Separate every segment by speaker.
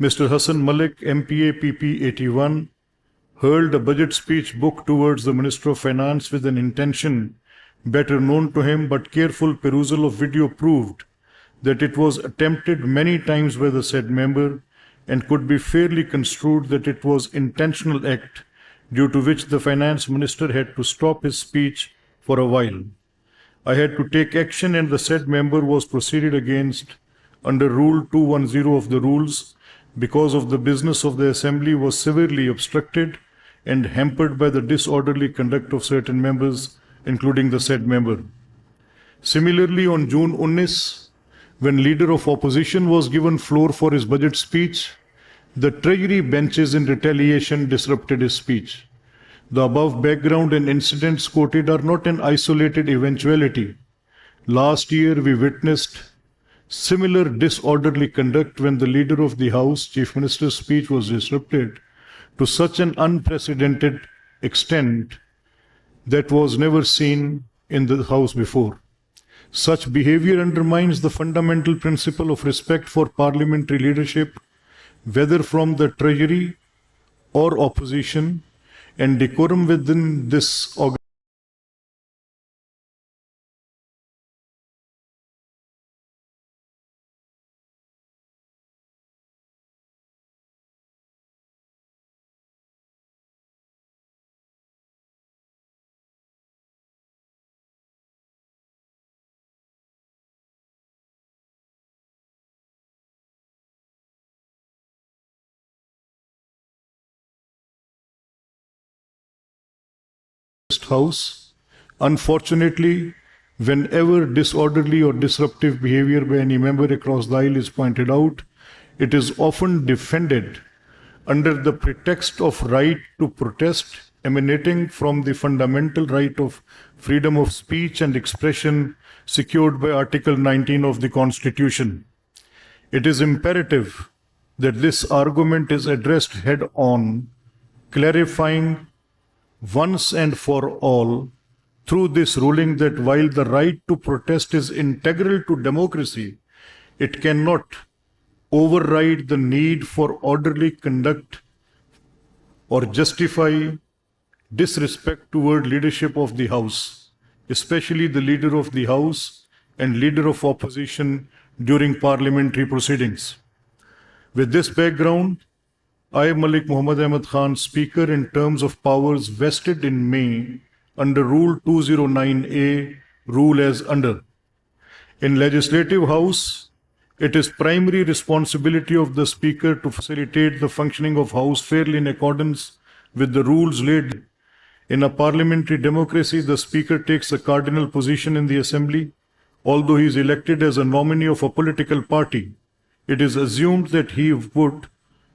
Speaker 1: Mr. Hassan Malik, MPA PP 81, hurled a budget speech book towards the Minister of Finance with an intention better known to him, but careful perusal of video proved that it was attempted many times by the said member and could be fairly construed that it was intentional act due to which the Finance Minister had to stop his speech for a while. I had to take action and the said member was proceeded against under Rule 210 of the rules because of the business of the Assembly was severely obstructed and hampered by the disorderly conduct of certain members, including the said member. Similarly, on June 19, when Leader of Opposition was given floor for his budget speech, the Treasury benches in retaliation disrupted his speech. The above background and incidents quoted are not an isolated eventuality. Last year, we witnessed similar disorderly conduct when the Leader of the House, Chief Minister's speech was disrupted to such an unprecedented extent that was never seen in the House before. Such behavior undermines the fundamental principle of respect for parliamentary leadership, whether from the Treasury or opposition, and decorum within this organization. House. Unfortunately, whenever disorderly or disruptive behavior by any member across the aisle is pointed out, it is often defended under the pretext of right to protest emanating from the fundamental right of freedom of speech and expression secured by Article 19 of the Constitution. It is imperative that this argument is addressed head-on, clarifying once and for all through this ruling that while the right to protest is integral to democracy, it cannot override the need for orderly conduct or justify disrespect toward leadership of the House, especially the Leader of the House and Leader of Opposition during parliamentary proceedings. With this background, I, Malik Muhammad Ahmed Khan, Speaker in terms of powers vested in me under Rule 209A, rule as under. In Legislative House, it is primary responsibility of the Speaker to facilitate the functioning of House fairly in accordance with the rules laid. In a parliamentary democracy, the Speaker takes a cardinal position in the Assembly. Although he is elected as a nominee of a political party, it is assumed that he would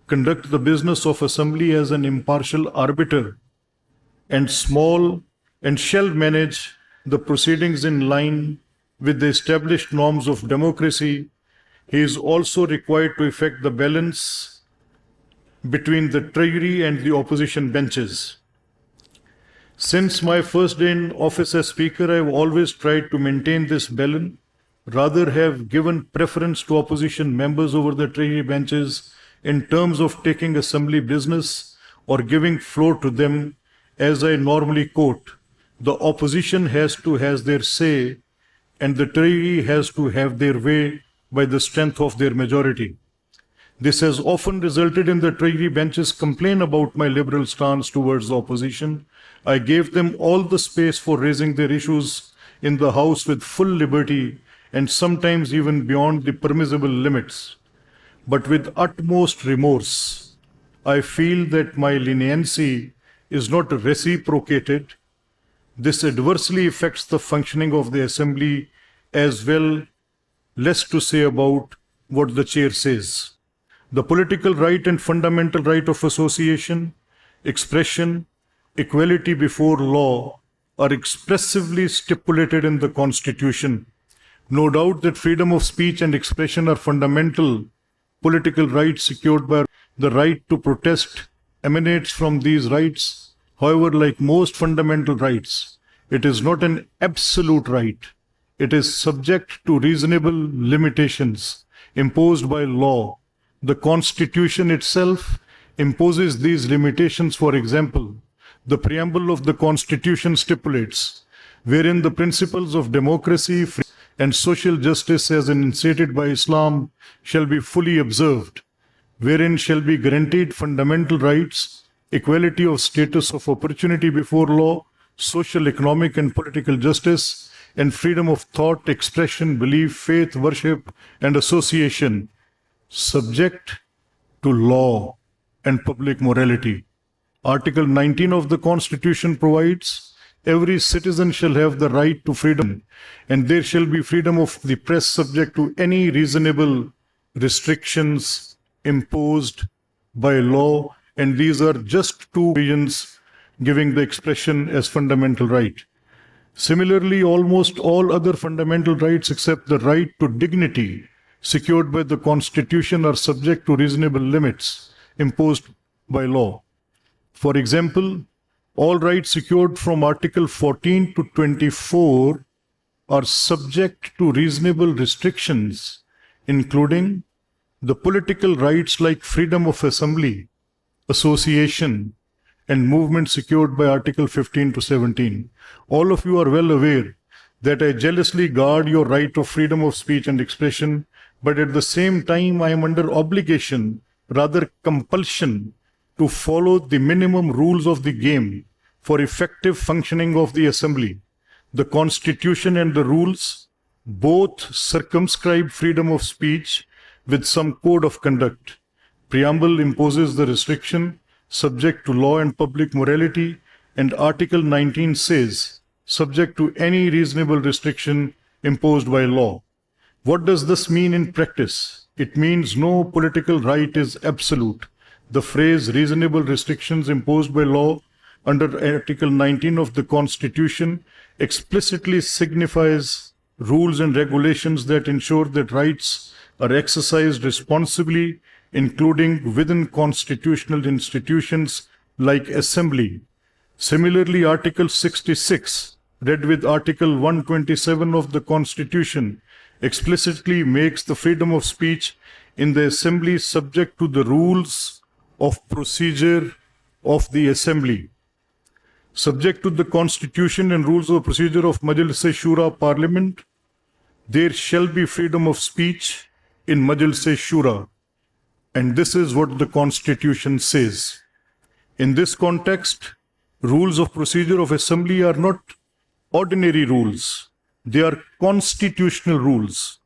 Speaker 1: conduct the business of Assembly as an impartial arbiter and shall manage the proceedings in line with the established norms of democracy. He is also required to effect the balance between the Treasury and the opposition benches. Since my first day in office as Speaker, I have always tried to maintain this balance, rather have given preference to opposition members over the Treasury benches in terms of taking Assembly business or giving floor to them. As I normally quote, the opposition has to have their say and the Treasury has to have their way by the strength of their majority. This has often resulted in the Treasury benches complain about my liberal stance towards the opposition. I gave them all the space for raising their issues in the House with full liberty and sometimes even beyond the permissible limits. But with utmost remorse, I feel that my leniency is not reciprocated. This adversely affects the functioning of the Assembly as well, less to say about what the chair says. The political right and fundamental right of association, expression, equality before law are expressively stipulated in the Constitution. No doubt that freedom of speech and expression are fundamental political rights secured by the right to protest emanates from these rights. However, like most fundamental rights, it is not an absolute right. It is subject to reasonable limitations imposed by law The Constitution itself imposes these limitations. For example, the preamble of the Constitution stipulates, wherein the principles of democracy and social justice as enunciated by Islam shall be fully observed, wherein shall be guaranteed fundamental rights, equality of status of opportunity before law, social, economic, and political justice, and freedom of thought, expression, belief, faith, worship, and association, subject to law and public morality. Article 19 of the Constitution provides, every citizen shall have the right to freedom, and there shall be freedom of the press subject to any reasonable restrictions imposed by law, and these are just two provisions giving the expression as fundamental right. Similarly, almost all other fundamental rights except the right to dignity secured by the Constitution are subject to reasonable limits imposed by law. For example, all rights secured from Article 14 to 24 are subject to reasonable restrictions, including the political rights like freedom of assembly, association, and movement secured by Article 15 to 17. All of you are well aware that I jealously guard your right of freedom of speech and expression, but at the same time I am under obligation, rather compulsion, to follow the minimum rules of the game for effective functioning of the Assembly. The Constitution and the rules both circumscribe freedom of speech with some code of conduct. Preamble imposes the restriction subject to law and public morality, and Article 19 says subject to any reasonable restriction imposed by law. What does this mean in practice? It means no political right is absolute. The phrase reasonable restrictions imposed by law under Article 19 of the Constitution explicitly signifies rules and regulations that ensure that rights are exercised responsibly, including within constitutional institutions like assembly. Similarly, Article 66, read with Article 127 of the Constitution, explicitly makes the freedom of speech in the assembly subject to the rules of procedure of the assembly. Subject to the Constitution and rules of procedure of Majlis-e-Shura Parliament, there shall be freedom of speech in Majlis-e-Shura. And this is what the Constitution says. In this context, rules of procedure of assembly are not ordinary rules. They are constitutional rules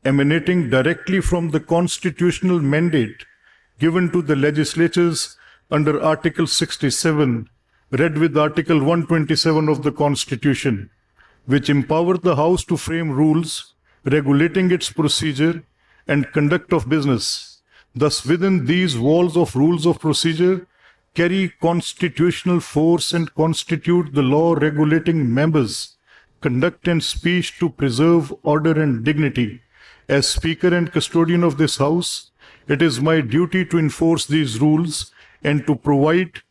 Speaker 1: emanating directly from the constitutional mandate given to the legislatures under Article 67, read with Article 127 of the Constitution, which empower the House to frame rules regulating its procedure and conduct of business. Thus, within these walls of rules of procedure carry constitutional force and constitute the law regulating members' conduct and speech to preserve order and dignity. As Speaker and Custodian of this House, it is my duty to enforce these rules and to provide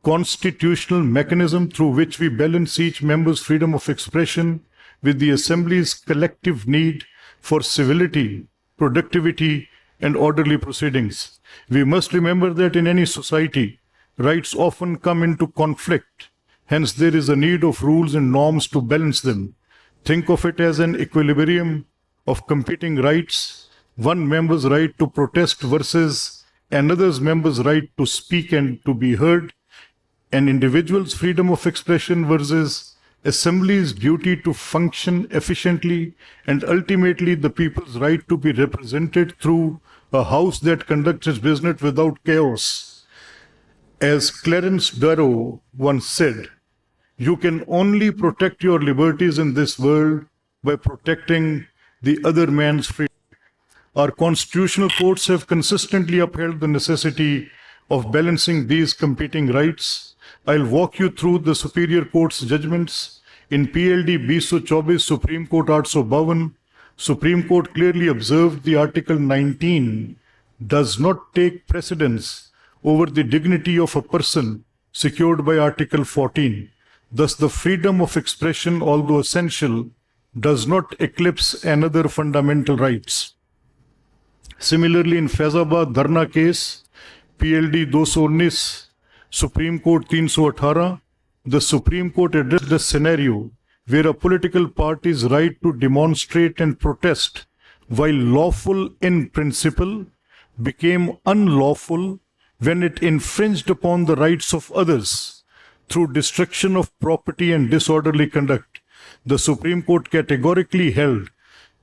Speaker 1: constitutional mechanism through which we balance each member's freedom of expression with the Assembly's collective need for civility, productivity, and orderly proceedings. We must remember that in any society, rights often come into conflict. Hence, there is a need of rules and norms to balance them. Think of it as an equilibrium of competing rights, one member's right to protest versus another's member's right to speak and to be heard, an individual's freedom of expression versus Assembly's duty to function efficiently, and ultimately the people's right to be represented through a House that conducts its business without chaos. As Clarence Darrow once said, you can only protect your liberties in this world by protecting the other man's freedom. Our constitutional courts have consistently upheld the necessity of balancing these competing rights. I'll walk you through the Superior Court's judgments. In PLD 224, Supreme Court 852, Supreme Court clearly observed the Article 19 does not take precedence over the dignity of a person secured by Article 14. Thus, the freedom of expression, although essential, does not eclipse another fundamental rights. Similarly, in Faizabad Dharna case, PLD 219, Supreme Court 318, the Supreme Court addressed the scenario where a political party's right to demonstrate and protest, while lawful in principle, became unlawful when it infringed upon the rights of others through destruction of property and disorderly conduct. The Supreme Court categorically held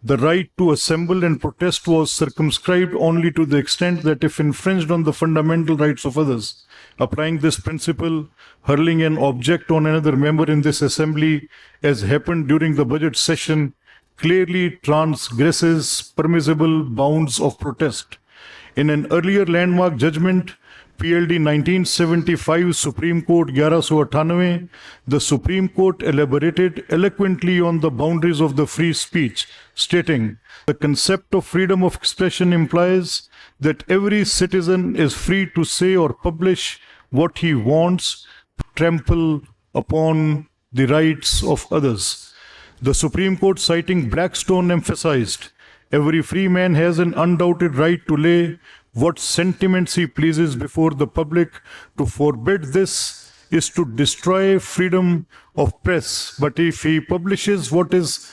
Speaker 1: the right to assemble and protest was circumscribed only to the extent that if infringed on the fundamental rights of others. Applying this principle, hurling an object on another member in this assembly, as happened during the budget session, clearly transgresses permissible bounds of protest. In an earlier landmark judgment, PLD 1975 Supreme Court 1198, the Supreme Court elaborated eloquently on the boundaries of the free speech, stating, the concept of freedom of expression implies that every citizen is free to say or publish what he wants, to trample upon the rights of others. The Supreme Court, citing Blackstone, emphasized, every free man has an undoubted right to lay what sentiments he pleases before the public. To forbid this is to destroy freedom of press. But if he publishes what is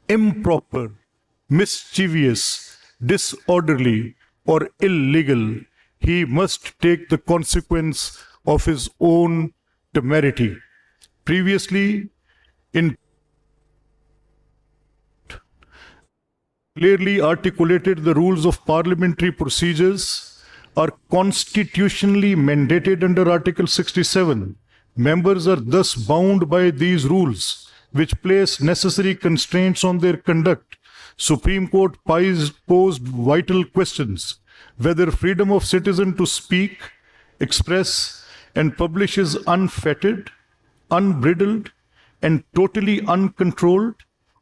Speaker 1: improper, mischievous, disorderly, or illegal, he must take the consequence of his own temerity. Previously, in clearly articulated the rules of parliamentary procedures are constitutionally mandated under Article 67. Members are thus bound by these rules, which place necessary constraints on their conduct. Supreme Court posed vital questions, whether freedom of citizen to speak, express, and publish is unfettered, unbridled, and totally uncontrolled,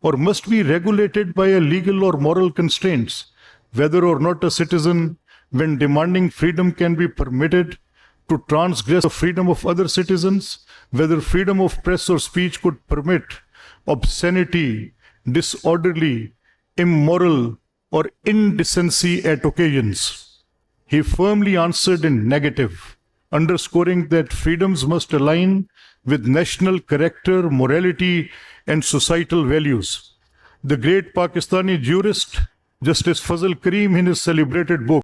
Speaker 1: or must be regulated by a legal or moral constraints, whether or not a citizen, when demanding freedom, can be permitted to transgress the freedom of other citizens, whether freedom of press or speech could permit obscenity, disorderly, immoral, or indecency at occasions. He firmly answered in negative, underscoring that freedoms must align with national character, morality, and societal values. The great Pakistani jurist, Justice Fazl Karim, in his celebrated book,